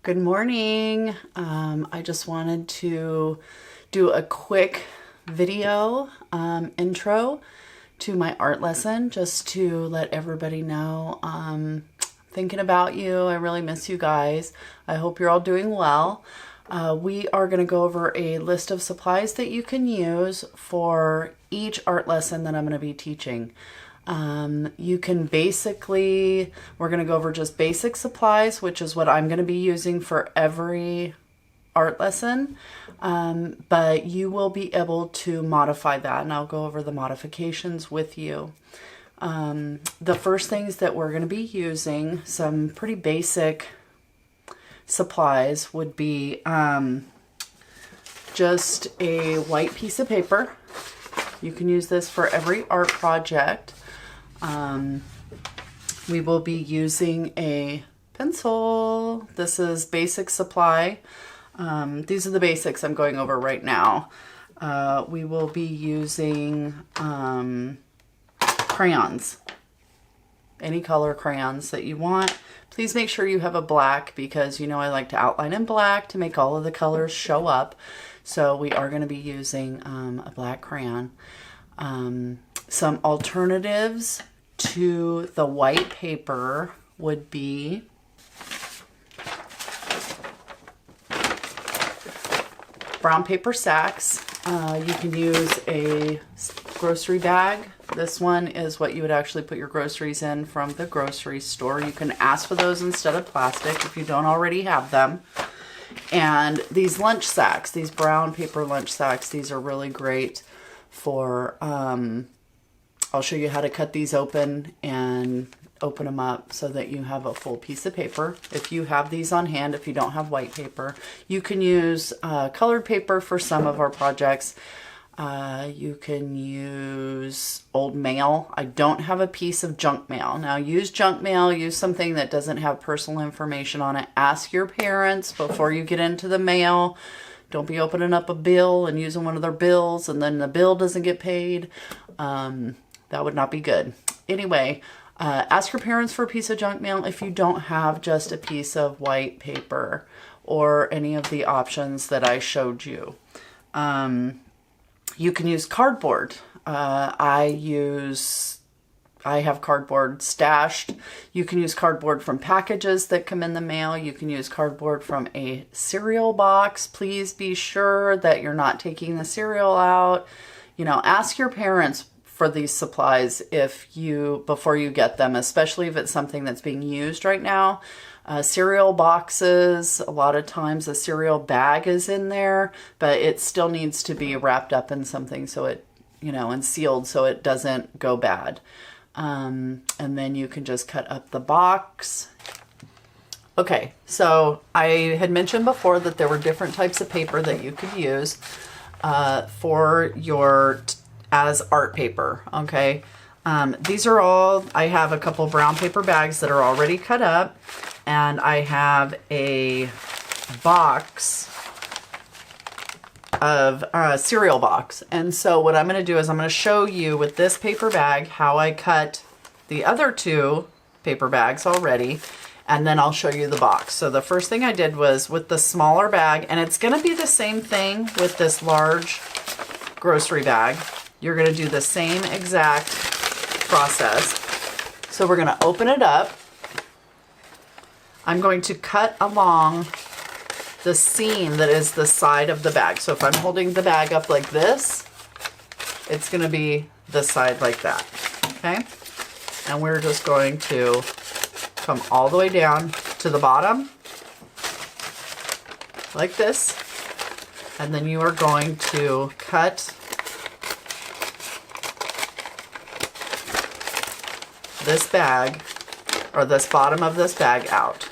Good morning. I just wanted to do a quick video intro to my art lesson just to let everybody know thinking about you. I really miss you guys. I hope you're all doing well. We are going to go over a list of supplies that you can use for each art lesson that I'm going to be teaching. You can basically, we're going to go over just basic supplies, which is what I'm going to be using for every art lesson. But you will be able to modify that, and I'll go over the modifications with you. The first things that we're going to be using, some pretty basic supplies, would be just a white piece of paper. You can use this for every art project. We will be using a pencil. This is basic supply. These are the basics I'm going over right now. We will be using crayons. Any color crayons that you want. Please make sure you have a black, because you know I like to outline in black to make all of the colors show up. So we are going to be using a black crayon. Some alternatives to the white paper would be brown paper sacks. You can use a grocery bag. This one is what you would actually put your groceries in from the grocery store. You can ask for those instead of plastic if you don't already have them. And these lunch sacks, these brown paper lunch sacks, these are really great for, I'll show you how to cut these open and open them up so that you have a full piece of paper. If you have these on hand, if you don't have white paper, you can use colored paper for some of our projects. You can use old mail. I don't have a piece of junk mail. Now use junk mail, use something that doesn't have personal information on it. Ask your parents before you get into the mail. Don't be opening up a bill and using one of their bills and then the bill doesn't get paid. That would not be good. Anyway, ask your parents for a piece of junk mail if you don't have just a piece of white paper or any of the options that I showed you. You can use cardboard. I have cardboard stashed. You can use cardboard from packages that come in the mail. You can use cardboard from a cereal box. Please be sure that you're not taking the cereal out. You know, ask your parents for these supplies before you get them, especially if it's something that's being used right now. Cereal boxes, a lot of times a cereal bag is in there, but it still needs to be wrapped up in something so it, and sealed so it doesn't go bad. And then you can just cut up the box. Okay, so I had mentioned before that there were different types of paper that you could use for as art paper, okay? These are all, I have a couple brown paper bags that are already cut up, and I have a box of cereal box. And so what I'm going to do is I'm going to show you with this paper bag how I cut the other two paper bags already, and then I'll show you the box. So the first thing I did was with the smaller bag, and it's going to be the same thing with this large grocery bag. You're going to do the same exact process. So we're going to open it up. I'm going to cut along the seam that is the side of the bag. So if I'm holding the bag up like this, it's going to be the side like that. Okay? And we're just going to come all the way down to the bottom like this. And then you are going to cut this bag, or this bottom of this bag, out.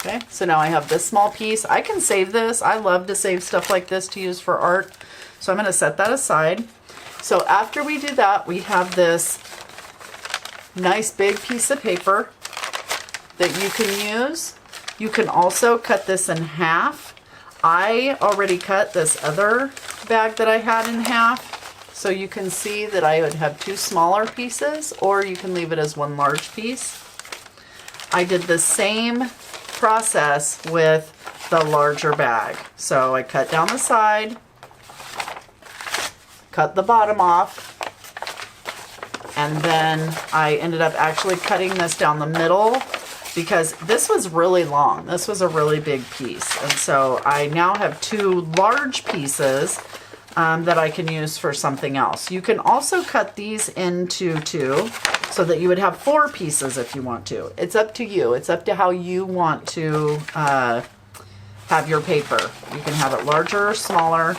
Okay, so now I have this small piece. I can save this. I love to save stuff like this to use for art. So I'm going to set that aside. So after we do that, we have this nice big piece of paper that you can use. You can also cut this in half. I already cut this other bag that I had in half, so you can see that I would have 2 smaller pieces, or you can leave it as 1 large piece. I did the same process with the larger bag. So I cut down the side, cut the bottom off, and then I ended up actually cutting this down the middle because this was really long. This was a really big piece. And so I now have 2 large pieces that I can use for something else. You can also cut these into 2 so that you would have 4 pieces if you want to. It's up to you. It's up to how you want to have your paper. You can have it larger or smaller.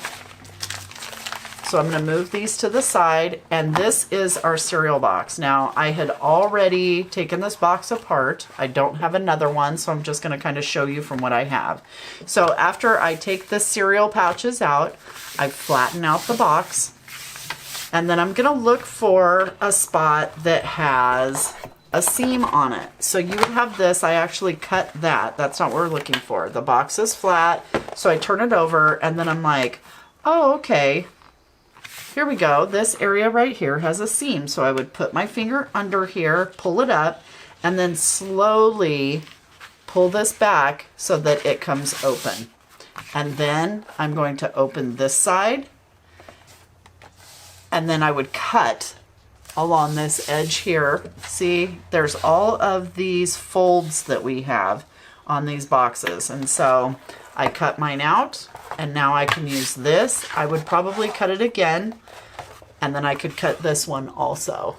So I'm going to move these to the side, and this is our cereal box. Now, I had already taken this box apart. I don't have another one, so I'm just going to kind of show you from what I have. So after I take the cereal pouches out, I flatten out the box, and then I'm going to look for a spot that has a seam on it. So you would have this. I actually cut that. That's not what we're looking for. The box is flat, so I turn it over, and then I'm like, oh, okay. Here we go. This area right here has a seam. So I would put my finger under here, pull it up, and then slowly pull this back so that it comes open. And then I'm going to open this side, and then I would cut along this edge here. See, there's all of these folds that we have on these boxes. And so I cut mine out, and now I can use this. I would probably cut it again, and then I could cut this one also.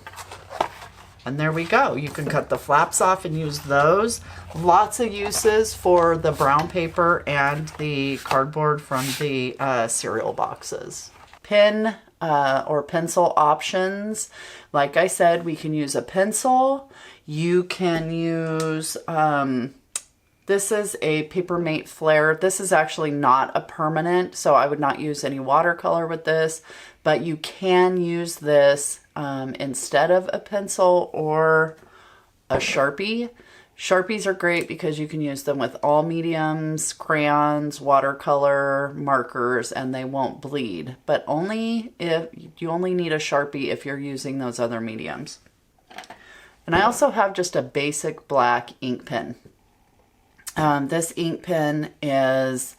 And there we go. You can cut the flaps off and use those. Lots of uses for the brown paper and the cardboard from the cereal boxes. Pen or pencil options. Like I said, we can use a pencil. You can use... this is a Papermate Flare. This is actually not a permanent, so I would not use any watercolor with this, but you can use this instead of a pencil or a Sharpie. Sharpies are great because you can use them with all mediums, crayons, watercolor, markers, and they won't bleed, but only if you only need a Sharpie if you're using those other mediums. And I also have just a basic black ink pen. This ink pen is,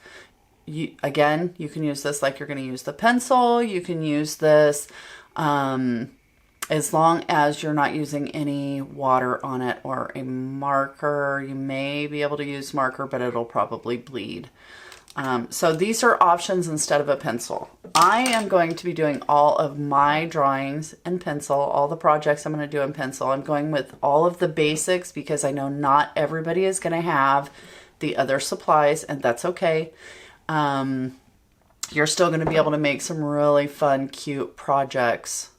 again, you can use this like you're going to use the pencil. You can use this as long as you're not using any water on it or a marker. You may be able to use marker, but it'll probably bleed. So these are options instead of a pencil. I am going to be doing all of my drawings in pencil, all the projects I'm going to do in pencil. I'm going with all of the basics because I know not everybody is going to have the other supplies, and that's okay. You're still going to be able to make some really fun, cute projects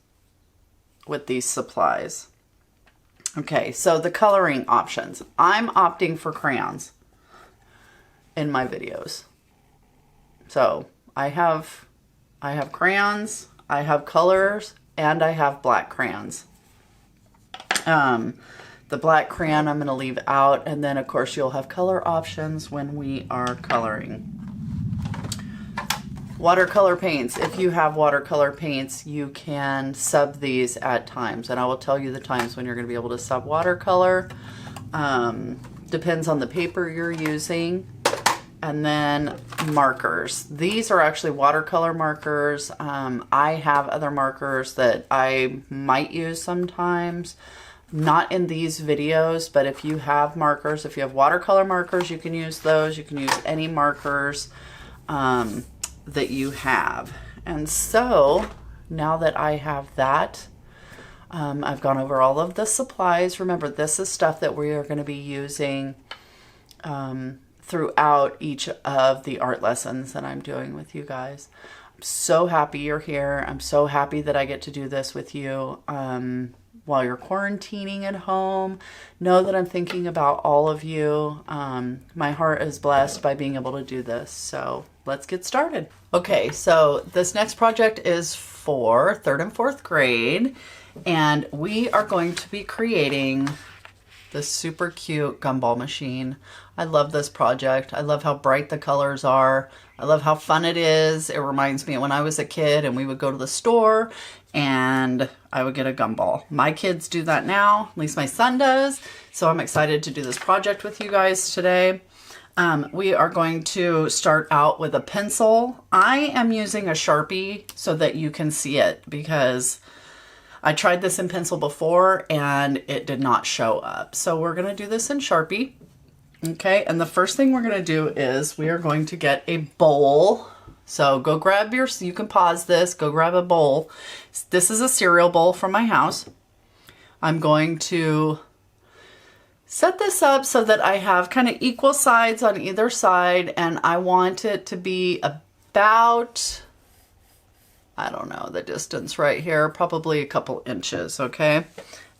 with these supplies. Okay, so the coloring options. I'm opting for crayons in my videos. So I have crayons, I have colors, and I have black crayons. The black crayon I'm going to leave out, and then of course you'll have color options when we are coloring. Watercolor paints. If you have watercolor paints, you can sub these at times, and I will tell you the times when you're going to be able to sub watercolor. Depends on the paper you're using. And then markers. These are actually watercolor markers. I have other markers that I might use sometimes. Not in these videos, but if you have markers, if you have watercolor markers, you can use those. You can use any markers that you have. And so now that I have that, I've gone over all of the supplies. Remember, this is stuff that we are going to be using throughout each of the art lessons that I'm doing with you guys. I'm so happy you're here. I'm so happy that I get to do this with you while you're quarantining at home. Know that I'm thinking about all of you. My heart is blessed by being able to do this. So let's get started. Okay, so this next project is for 3rd and 4th grade, and we are going to be creating this super cute gumball machine. I love this project. I love how bright the colors are. I love how fun it is. It reminds me of when I was a kid and we would go to the store and I would get a gumball. My kids do that now, at least my son does. So I'm excited to do this project with you guys today. We are going to start out with a pencil. I am using a Sharpie so that you can see it because I tried this in pencil before and it did not show up. So we're going to do this in Sharpie. Okay, and the first thing we're going to do is we are going to get a bowl. So go grab your, you can pause this, go grab a bowl. This is a cereal bowl from my house. I'm going to set this up so that I have kind of equal sides on either side, and I want it to be about, I don't know the distance right here, probably a couple inches, okay?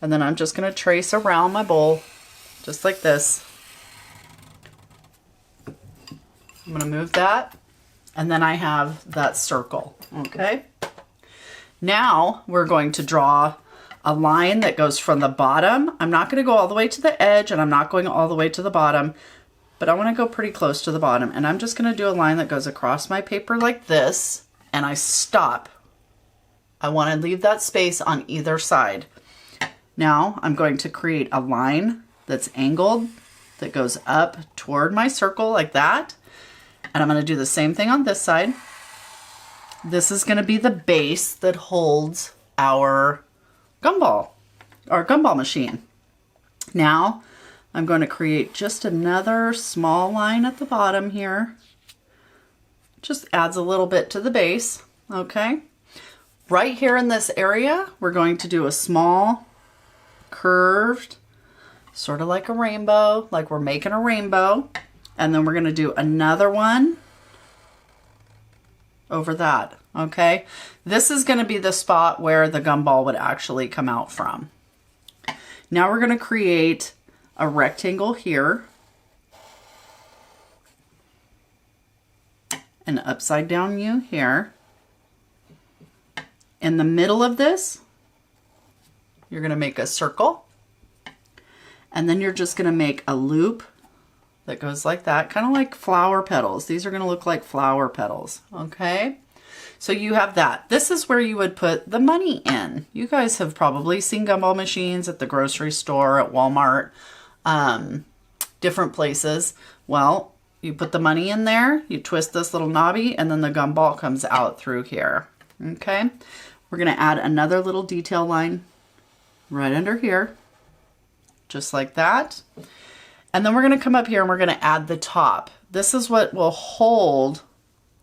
And then I'm just going to trace around my bowl just like this. I'm going to move that, and then I have that circle, okay? Now we're going to draw a line that goes from the bottom. I'm not going to go all the way to the edge, and I'm not going all the way to the bottom, but I want to go pretty close to the bottom. And I'm just going to do a line that goes across my paper like this, and I stop. I want to leave that space on either side. Now I'm going to create a line that's angled that goes up toward my circle like that. And I'm going to do the same thing on this side. This is going to be the base that holds our gumball machine. Now I'm going to create just another small line at the bottom here. Just adds a little bit to the base, okay? Right here in this area, we're going to do a small curved, sort of like a rainbow, like we're making a rainbow. And then we're going to do another one over that, okay? This is going to be the spot where the gumball would actually come out from. Now we're going to create a rectangle here, an upside down U here. In the middle of this, you're going to make a circle, and then you're just going to make a loop that goes like that, kind of like flower petals. These are going to look like flower petals, okay? So you have that. This is where you would put the money in. You guys have probably seen gumball machines at the grocery store, at Walmart, different places. Well, you put the money in there, you twist this little knobby, and then the gumball comes out through here, okay? We're going to add another little detail line right under here, just like that. And then we're going to come up here and we're going to add the top. This is what will hold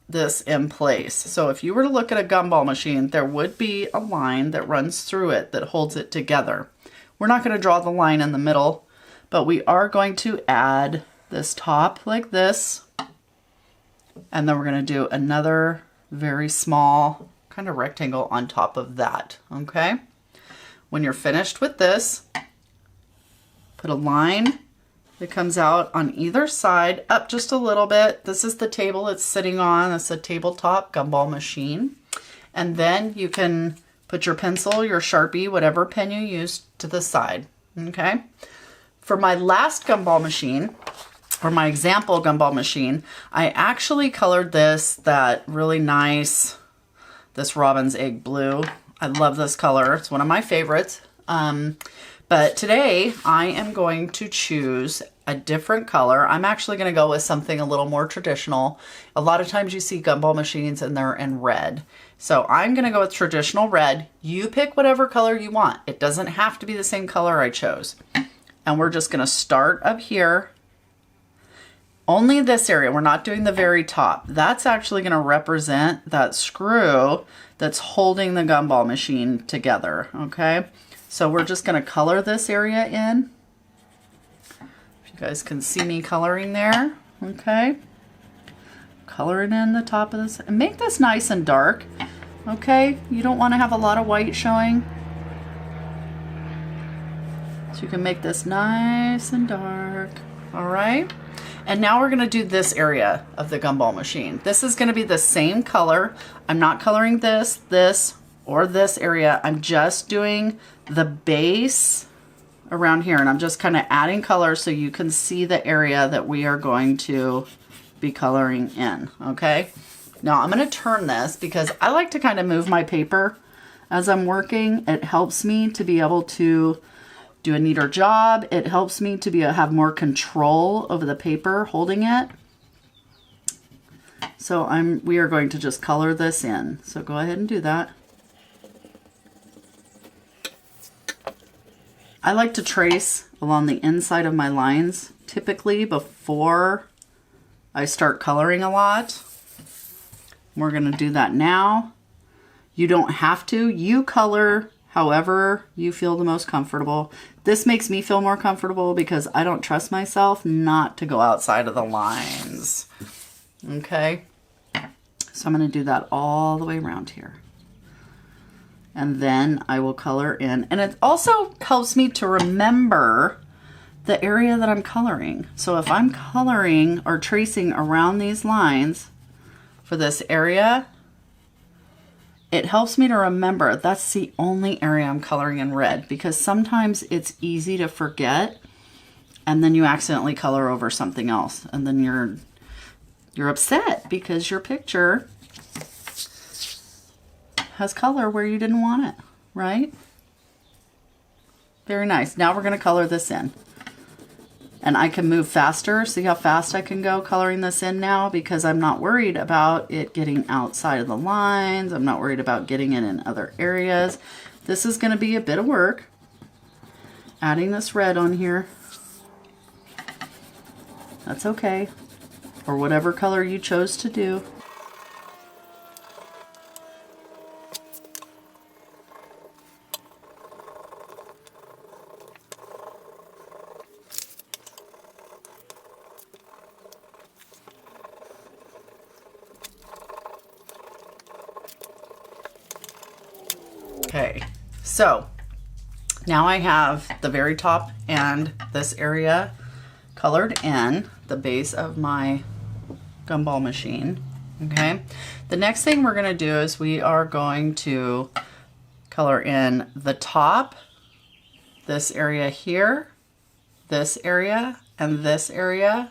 this in place. So if you were to look at a gumball machine, there would be a line that runs through it that holds it together. We're not going to draw the line in the middle, but we are going to add this top like this. And then we're going to do another very small kind of rectangle on top of that, okay? When you're finished with this, put a line that comes out on either side, up just a little bit. This is the table it's sitting on. It's a tabletop gumball machine. And then you can put your pencil, your Sharpie, whatever pen you use, to the side, okay? For my last gumball machine, or my example gumball machine, I actually colored this that really nice, this robin's egg blue. I love this color. It's one of my favorites. But today I am going to choose a different color. I'm actually going to go with something a little more traditional. A lot of times you see gumball machines and they're in red. So I'm going to go with traditional red. You pick whatever color you want. It doesn't have to be the same color I chose. And we're just going to start up here. Only this area. We're not doing the very top. That's actually going to represent that screw that's holding the gumball machine together. Okay. So we're just going to color this area in. If you guys can see me coloring there, okay? Color it in the top of this and make this nice and dark, okay? You don't want to have a lot of white showing. So you can make this nice and dark, all right? And now we're going to do this area of the gumball machine. This is going to be the same color. I'm not coloring this, or this area. I'm just doing the base around here, and I'm just kind of adding color so you can see the area that we are going to be coloring in, okay? Now I'm going to turn this because I like to kind of move my paper as I'm working. It helps me to be able to do a neater job. It helps me to have more control over the paper holding it. So we are going to just color this in. So go ahead and do that. I like to trace along the inside of my lines typically before I start coloring a lot. We're going to do that now. You don't have to. You color however you feel the most comfortable. This makes me feel more comfortable because I don't trust myself not to go outside of the lines. Okay? So I'm going to do that all the way around here. And then I will color in. And it also helps me to remember the area that I'm coloring. So if I'm coloring or tracing around these lines for this area, it helps me to remember that's the only area I'm coloring in red, because sometimes it's easy to forget and then you accidentally color over something else and then you're upset because your picture has color where you didn't want it, right? Very nice. Now we're going to color this in. And I can move faster. See how fast I can go coloring this in now, because I'm not worried about it getting outside of the lines. I'm not worried about getting it in other areas. This is going to be a bit of work. Adding this red on here. That's okay. Or whatever color you chose to do. Okay, so now I have the very top and this area colored in, the base of my gumball machine. Okay, the next thing we're going to do is we are going to color in the top, this area here, this area, and this area,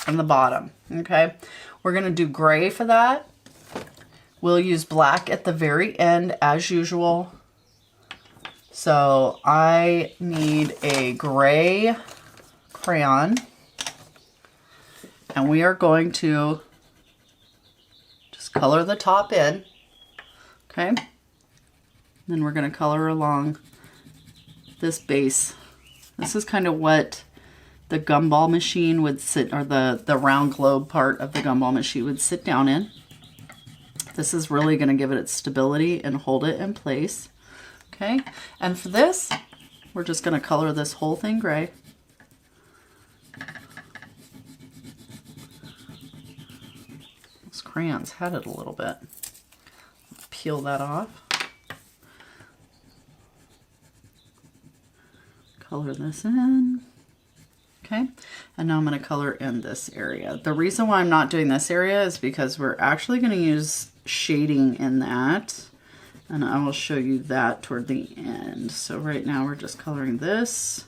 and the bottom. Okay, we're going to do gray for that. We'll use black at the very end as usual. So I need a gray crayon, and we are going to just color the top in, okay? Then we're going to color along this base. This is kind of what the gumball machine would sit, or the round globe part of the gumball machine would sit down in. This is really going to give it its stability and hold it in place. Okay, and for this, we're just going to color this whole thing gray. Those crayons had it a little bit. Peel that off. Color this in. Okay, and now I'm going to color in this area. The reason why I'm not doing this area is because we're actually going to use shading in that. And I will show you that toward the end. So right now we're just coloring this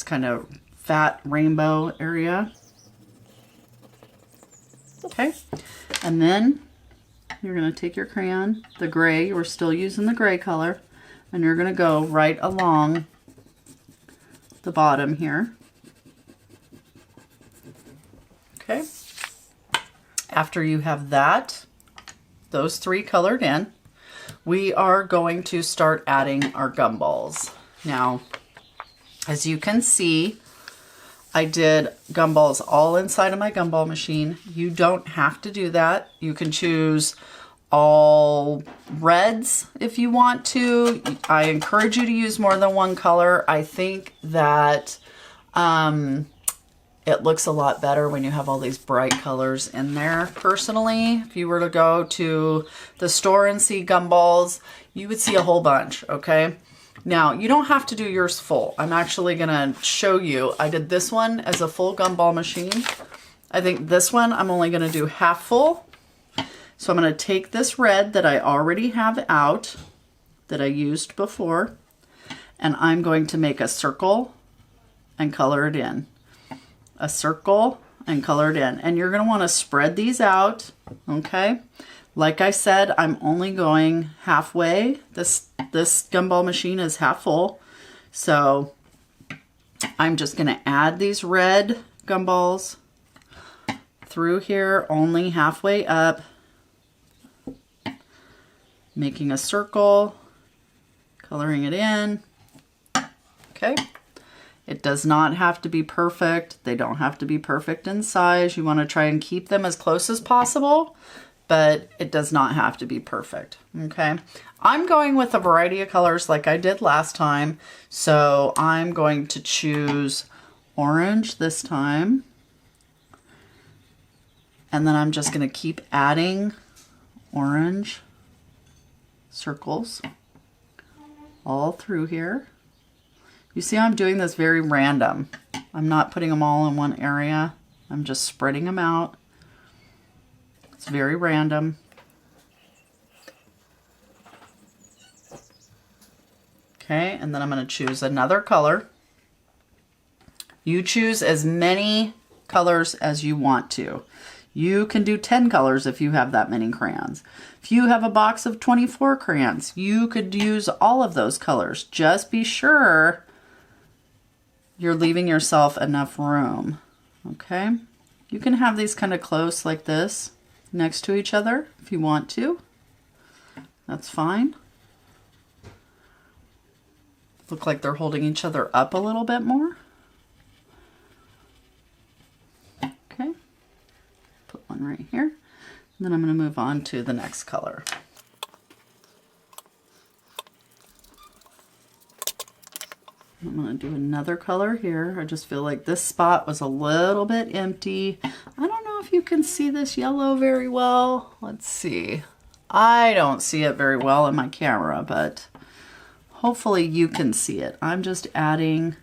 kind of fat rainbow area. Okay, and then you're going to take your crayon, the gray, we're still using the gray color, and you're going to go right along the bottom here. Okay, after you have those three colored in, we are going to start adding our gumballs. Now, as you can see, I did gumballs all inside of my gumball machine. You don't have to do that. You can choose all reds if you want to. I encourage you to use more than one color. I think that it looks a lot better when you have all these bright colors in there. Personally, if you were to go to the store and see gumballs, you would see a whole bunch, okay? Now, you don't have to do yours full. I'm actually gonna show you. I did this one as a full gumball machine. I think this one I'm only gonna do half full. So I'm gonna take this red that I already have out, that I used before, and I'm going to make a circle and color it in. A circle and color it in. And you're going to want to spread these out, okay? Like I said, I'm only going halfway. This gumball machine is half full. So I'm just going to add these red gumballs through here, only halfway up, making a circle, coloring it in. Okay. It does not have to be perfect. They don't have to be perfect in size. You want to try and keep them as close as possible, but it does not have to be perfect. Okay. I'm going with a variety of colors like I did last time. So I'm going to choose orange this time. And then I'm just going to keep adding orange circles all through here. You see I'm doing this very random. I'm not putting them all in one area. I'm just spreading them out. It's very random. Okay, and then I'm going to choose another color. You choose as many colors as you want to. You can do 10 colors if you have that many crayons. If you have a box of 24 crayons, you could use all of those colors. Just be sure you're leaving yourself enough room. Okay? You can have these kind of close like this next to each other if you want to. That's fine. Look like they're holding each other up a little bit more. Okay. Put one right here. And then I'm going to move on to the next color. I'm going to do another color here. I just feel like this spot was a little bit empty. I don't know if you can see this yellow very well. Let's see. I don't see it very well in my camera, but hopefully you can see it. I'm just adding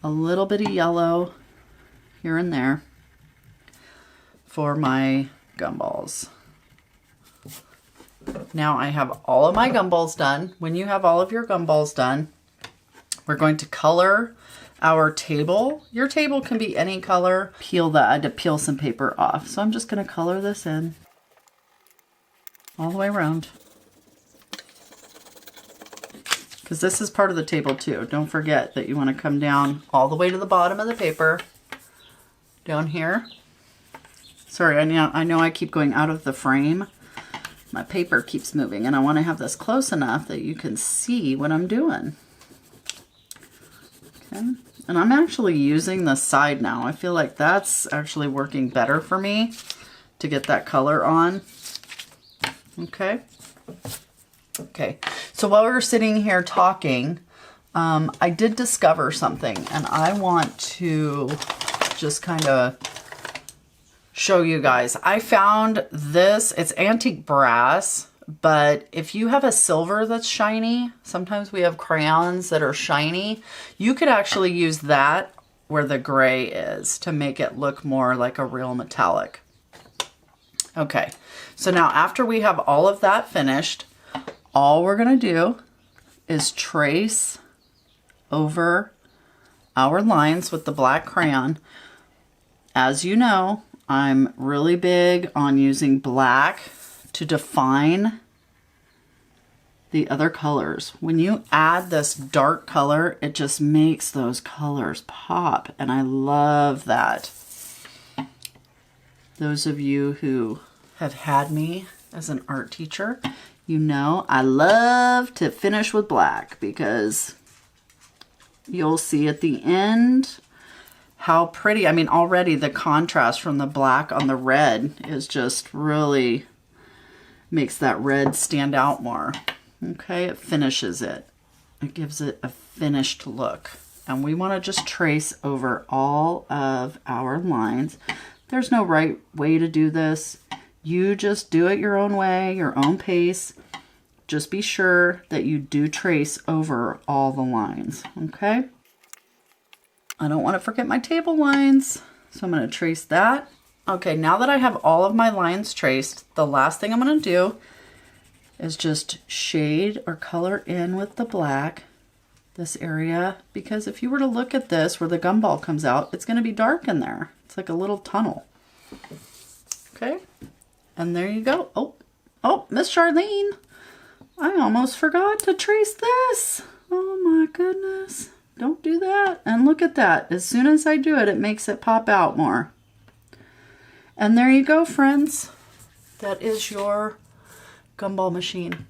a little bit of yellow here and there for my gumballs. Now I have all of my gumballs done. When you have all of your gumballs done, we're going to color our table. Your table can be any color. I had to peel some paper off. So I'm just going to color this in all the way around. Because this is part of the table too. Don't forget that you want to come down all the way to the bottom of the paper. Down here. Sorry, I know I keep going out of the frame. My paper keeps moving and I want to have this close enough that you can see what I'm doing. Okay. And I'm actually using the side now. I feel like that's actually working better for me to get that color on. Okay. Okay. So while we were sitting here talking, I did discover something and I want to just kind of show you guys. I found this, it's antique brass, but if you have a silver that's shiny, sometimes we have crayons that are shiny, you could actually use that where the gray is to make it look more like a real metallic. Okay, so now after we have all of that finished, all we're gonna do is trace over our lines with the black crayon. As you know, I'm really big on using black to define the other colors. When you add this dark color, it just makes those colors pop, and I love that. Those of you who have had me as an art teacher, you know I love to finish with black because you'll see at the end how pretty. I mean, already the contrast from the black on the red is just really makes that red stand out more. Okay, it finishes it. It gives it a finished look. And we want to just trace over all of our lines. There's no right way to do this. You just do it your own way, your own pace. Just be sure that you do trace over all the lines, okay? I don't want to forget my table lines, so I'm going to trace that. Okay, now that I have all of my lines traced, the last thing I'm going to do is just shade or color in with the black this area, because if you were to look at this where the gumball comes out, it's going to be dark in there. It's like a little tunnel. Okay, and there you go. Oh, Miss Charlene, I almost forgot to trace this. Oh my goodness. Don't do that. And look at that. As soon as I do it, it makes it pop out more. And there you go, friends. That is your gumball machine.